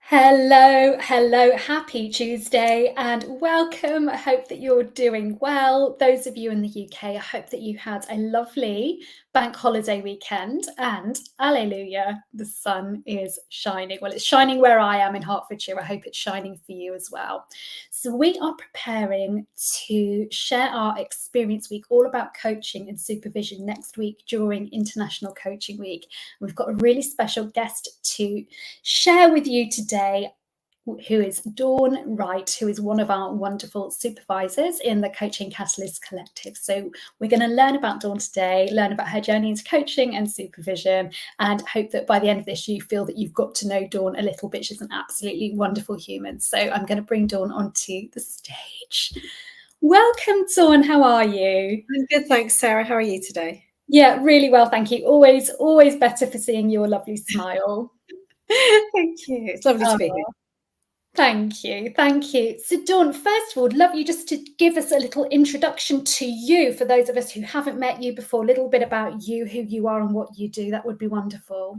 Hello, happy Tuesday and welcome. I hope that you're doing well. Those of you in the UK, I hope that you had a lovely bank holiday weekend and alleluia, the sun is shining. Well, it's shining where I am in Hertfordshire. I hope it's shining for you as well. So we are preparing to share our experience week all about coaching and supervision next week during International Coaching Week. We've got a really special guest to share with you today, who is Dawn Wright, who is one of our wonderful supervisors in the Coaching Catalyst Collective. So we're going to learn about Dawn today, learn about her journey into coaching and supervision, and hope that by the end of this, you feel that you've got to know Dawn a little bit. She's an absolutely wonderful human. So I'm going to bring Dawn onto the stage. Welcome, Dawn. How are you? I'm good, thanks, Sarah. How are you today? Yeah, really well, thank you. Always better for seeing your lovely smile. Thank you. It's lovely to be here. Thank you. So Dawn, first of all, I'd love you just to give us a little introduction to you for those of us who haven't met you before, a little bit about you, who you are and what you do. That would be wonderful.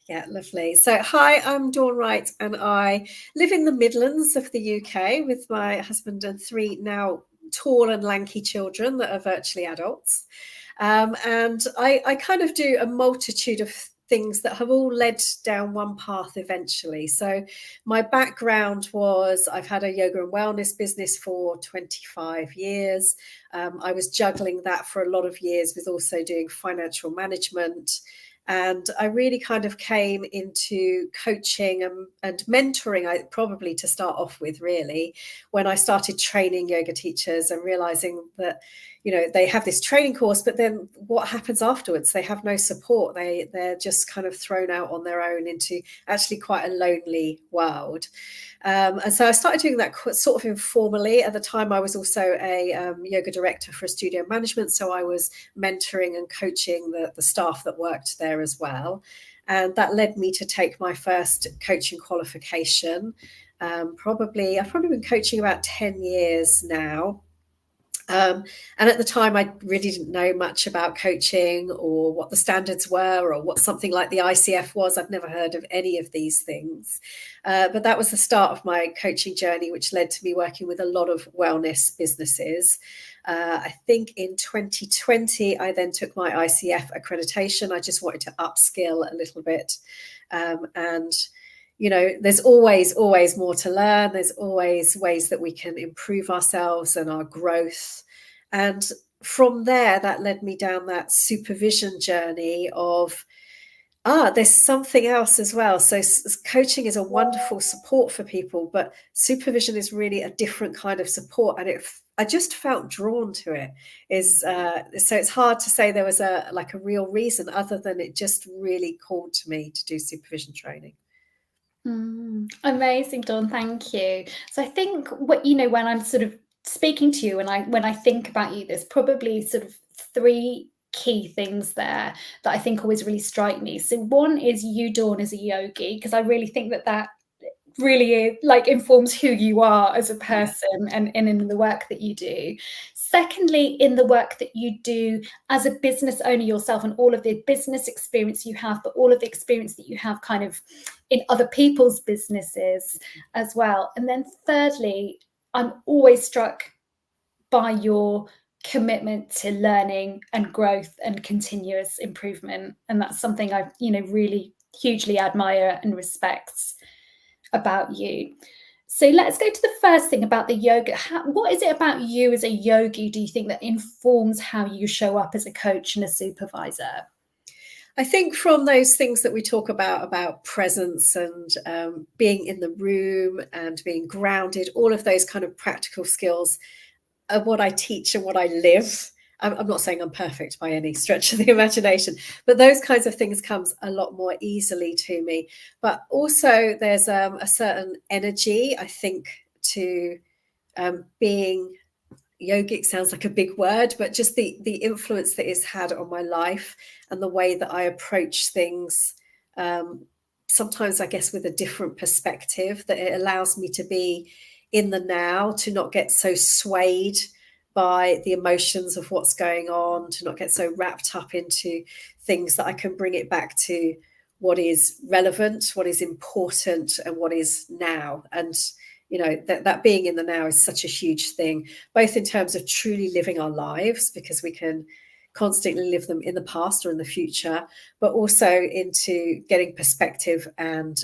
Yeah, lovely. So hi, I'm Dawn Wright and I live in the Midlands of the UK with my husband and three now tall and lanky children that are virtually adults. And I kind of do a multitude of things that have all led down one path eventually. So my background was I've had a yoga and wellness business for 25 years. I was juggling that for a lot of years with also doing financial management. And I really kind of came into coaching and mentoring, probably to start off with, really, when I started training yoga teachers and realizing that, you know, they have this training course, but then what happens afterwards? They have no support. They're just kind of thrown out on their own into actually quite a lonely world. And so I started doing that sort of informally. At the time, I was also a yoga director for a studio management. So I was mentoring and coaching the staff that worked there as well. And that led me to take my first coaching qualification. I've probably been coaching about 10 years now. And at the time, I really didn't know much about coaching or what the standards were or what something like the ICF was. I'd never heard of any of these things. But that was the start of my coaching journey, which led to me working with a lot of wellness businesses. I think in 2020, I then took my ICF accreditation. I just wanted to upskill a little bit. And you know, there's always more to learn. There's always ways that we can improve ourselves and our growth. And from there, that led me down that supervision journey of, there's something else as well. So coaching is a wonderful support for people, but supervision is really a different kind of support. And I just felt drawn to it. So it's hard to say there was a real reason other than it just really called to me to do supervision training. Amazing, Dawn. Thank you. So I think when I'm sort of speaking to you and when I think about you, there's probably sort of three key things there that I think always really strike me. So one is you, Dawn, as a yogi, because I really think that really informs who you are as a person and in the work that you do. Secondly, in the work that you do as a business owner yourself and all of the business experience you have, but all of the experience that you have kind of in other people's businesses as well. And then thirdly, I'm always struck by your commitment to learning and growth and continuous improvement. And that's something I, really hugely admire and respect about you. So let's go to the first thing about the yoga. What is it about you as a yogi, do you think, that informs how you show up as a coach and a supervisor? I think from those things that we talk about presence and being in the room and being grounded, all of those kind of practical skills are what I teach and what I live. I'm not saying I'm perfect by any stretch of the imagination, but those kinds of things comes a lot more easily to me. But also there's a certain energy, I think, to being yogic. Sounds like a big word, but just the influence that it's had on my life and the way that I approach things, sometimes I guess with a different perspective, that it allows me to be in the now, to not get so swayed by the emotions of what's going on, to not get so wrapped up into things, that I can bring it back to what is relevant, what is important, and what is now. And that being in the now is such a huge thing, both in terms of truly living our lives, because we can constantly live them in the past or in the future, but also into getting perspective. And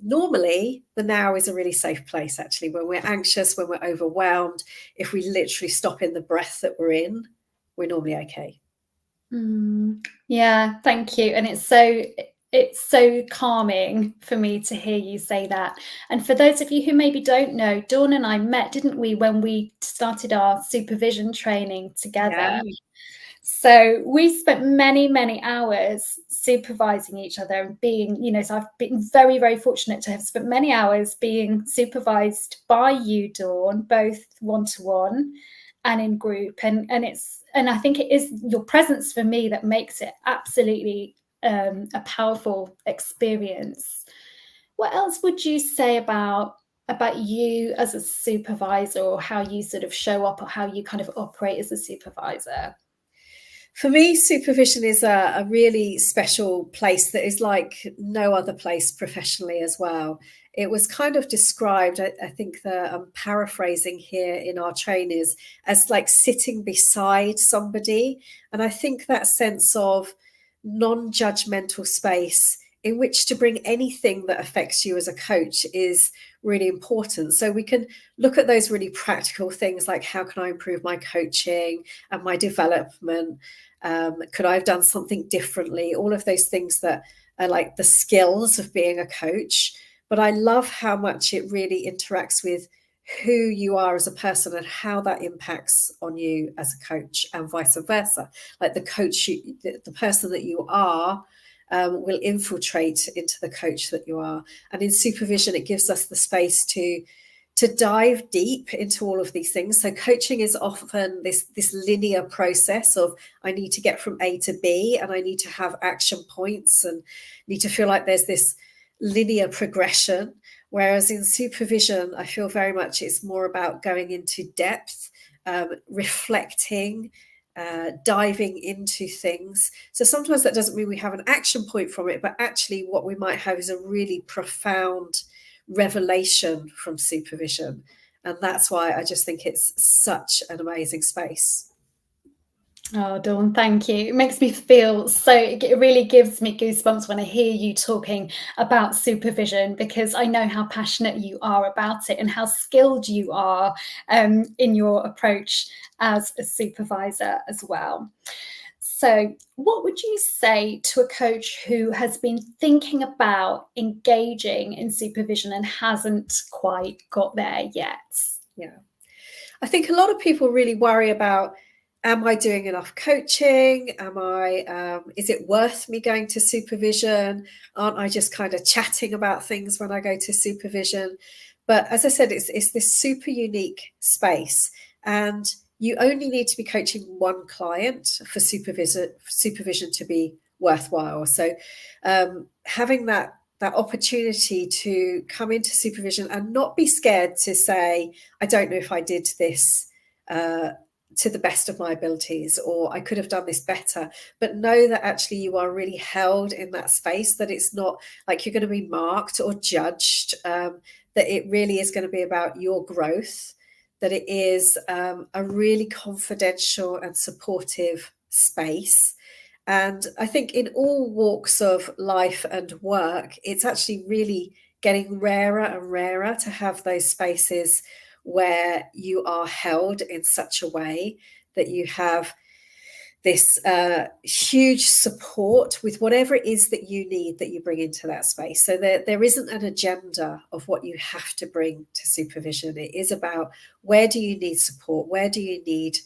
normally the now is a really safe place, actually. When we're anxious, when we're overwhelmed, if we literally stop in the breath that we're in, we're normally okay. Yeah, thank you. And it's so calming for me to hear you say that. And for those of you who maybe don't know, Dawn and I met, didn't we, when we started our supervision training together? Yeah. So we spent many, many hours supervising each other and being, so I've been very, very fortunate to have spent many hours being supervised by you, Dawn, both one-to-one and in group. And I think it is your presence for me that makes it absolutely a powerful experience. What else would you say about you as a supervisor, or how you sort of show up, or how you kind of operate as a supervisor? For me, supervision is a really special place that is like no other place professionally as well. It was kind of described, I think I'm paraphrasing here in our trainers, as like sitting beside somebody. And I think that sense of non-judgmental space in which to bring anything that affects you as a coach is really important. So we can look at those really practical things, like how can I improve my coaching and my development? Could I have done something differently? All of those things that are like the skills of being a coach. But I love how much it really interacts with who you are as a person and how that impacts on you as a coach, and vice versa. Like the coach, the person that you are will infiltrate into the coach that you are. And in supervision, it gives us the space to dive deep into all of these things. So coaching is often this linear process of, I need to get from A to B, and I need to have action points and need to feel like there's this linear progression. Whereas in supervision, I feel very much it's more about going into depth, reflecting, diving into things. So sometimes that doesn't mean we have an action point from it, but actually what we might have is a really profound revelation from supervision. And that's why I just think it's such an amazing space. Oh, Dawn, thank you. It makes me feel it really gives me goosebumps when I hear you talking about supervision, because I know how passionate you are about it and how skilled you are in your approach as a supervisor as well. So, what would you say to a coach who has been thinking about engaging in supervision and hasn't quite got there yet? Yeah. I think a lot of people really worry about, am I doing enough coaching? Is it worth me going to supervision? Aren't I just kind of chatting about things when I go to supervision? But as I said, it's this super unique space, and you only need to be coaching one client for supervision to be worthwhile. So having that opportunity to come into supervision and not be scared to say, I don't know if I did this to the best of my abilities, or I could have done this better, but know that actually you are really held in that space, that it's not like you're going to be marked or judged, that it really is going to be about your growth, that it is a really confidential and supportive space. And I think in all walks of life and work, it's actually really getting rarer and rarer to have those spaces where you are held in such a way that you have this huge support with whatever it is that you need, that you bring into that space. So there isn't an agenda of what you have to bring to supervision. It is about, where do you need support? Where do you need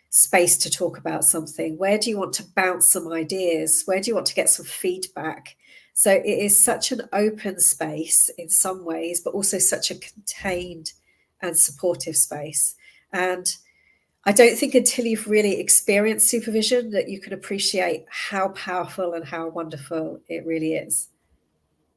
space to talk about something? Where do you want to bounce some ideas? Where do you want to get some feedback? So it is such an open space in some ways, but also such a contained and supportive space. And I don't think until you've really experienced supervision that you can appreciate how powerful and how wonderful it really is.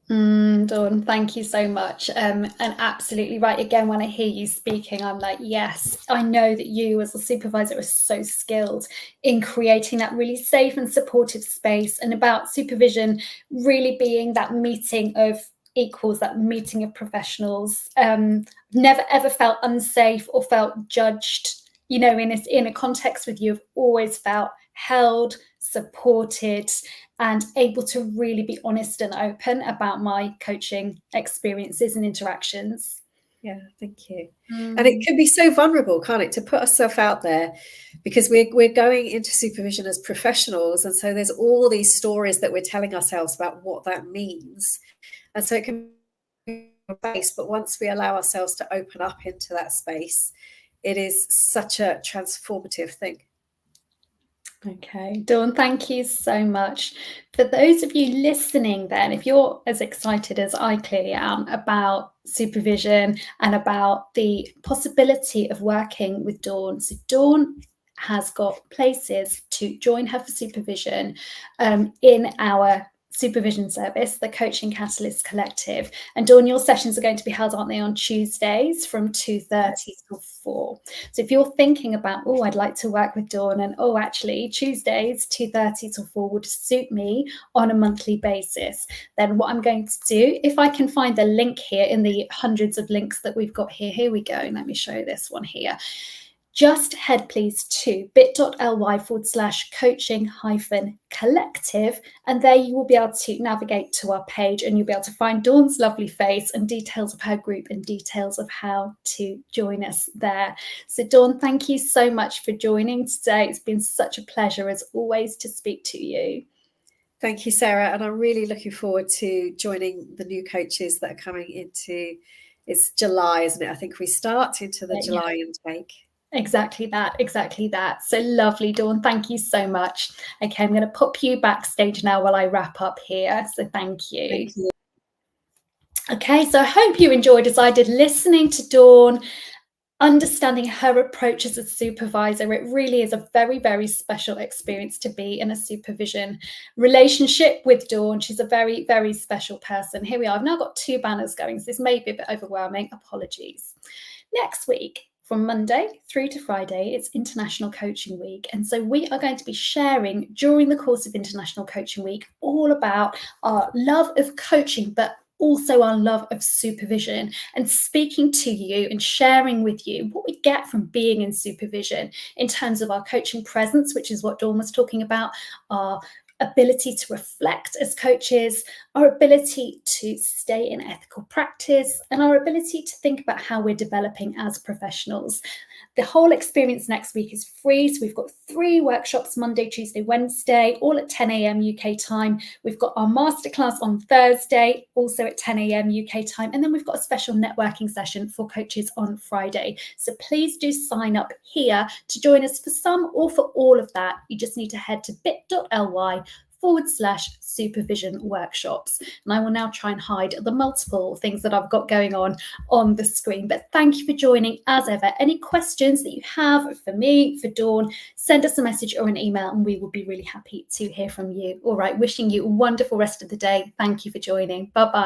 Dawn, thank you so much. And absolutely right. Again, when I hear you speaking, I'm like, yes, I know that you as a supervisor are so skilled in creating that really safe and supportive space, and about supervision really being that meeting of equals, that meeting of professionals. Never ever felt unsafe or felt judged, you know, in a context with you. I've always felt held, supported, and able to really be honest and open about my coaching experiences and interactions. Yeah, thank you. And it can be so vulnerable, can't it, to put ourselves out there, because we're going into supervision as professionals, and so there's all these stories that we're telling ourselves about what that means, and so it can be a space. But once we allow ourselves to open up into that space, it is such a transformative thing. Okay, Dawn, thank you so much. For those of you listening then, if you're as excited as I clearly am about supervision and about the possibility of working with Dawn, so Dawn has got places to join her for supervision in our supervision service, the Coaching Catalyst Collective. And Dawn, your sessions are going to be held, aren't they, on Tuesdays from 2:30 till 4. So if you're thinking about, oh, I'd like to work with Dawn, and oh, actually Tuesdays 2:30 till 4 would suit me on a monthly basis, then what I'm going to do, if I can find the link here in the hundreds of links that we've got here we go. Let me show this one here. Just head please to bit.ly/coaching-collective, and there you will be able to navigate to our page, and you'll be able to find Dawn's lovely face and details of her group and details of how to join us there. So Dawn, thank you so much for joining today. It's been such a pleasure as always to speak to you. Thank you, Sarah. And I'm really looking forward to joining the new coaches that are coming into, it's July, isn't it? I think we start into the July intake. Exactly that. So lovely, Dawn. Thank you so much. Okay, I'm going to pop you backstage now while I wrap up here. So thank you. Thank you. Okay, so I hope you enjoyed, as I did, listening to Dawn, understanding her approach as a supervisor. It really is a very, very special experience to be in a supervision relationship with Dawn. She's a very, very special person. Here we are. I've now got 2 banners going, so this may be a bit overwhelming. Apologies. Next week, from Monday through to Friday, it's International Coaching Week. And so we are going to be sharing during the course of International Coaching Week all about our love of coaching, but also our love of supervision, and speaking to you and sharing with you what we get from being in supervision in terms of our coaching presence, which is what Dawn was talking about, our ability to reflect as coaches, our ability to stay in ethical practice, and our ability to think about how we're developing as professionals. The whole experience next week is free. So we've got 3 workshops, Monday, Tuesday, Wednesday, all at 10 a.m. UK time. We've got our masterclass on Thursday, also at 10 a.m. UK time. And then we've got a special networking session for coaches on Friday. So please do sign up here to join us for some or for all of that. You just need to head to bit.ly/supervision workshops. And I will now try and hide the multiple things that I've got going on the screen. But thank you for joining as ever. Any questions that you have for me, for Dawn, send us a message or an email, and we will be really happy to hear from you. All right, wishing you a wonderful rest of the day. Thank you for joining. Bye-bye.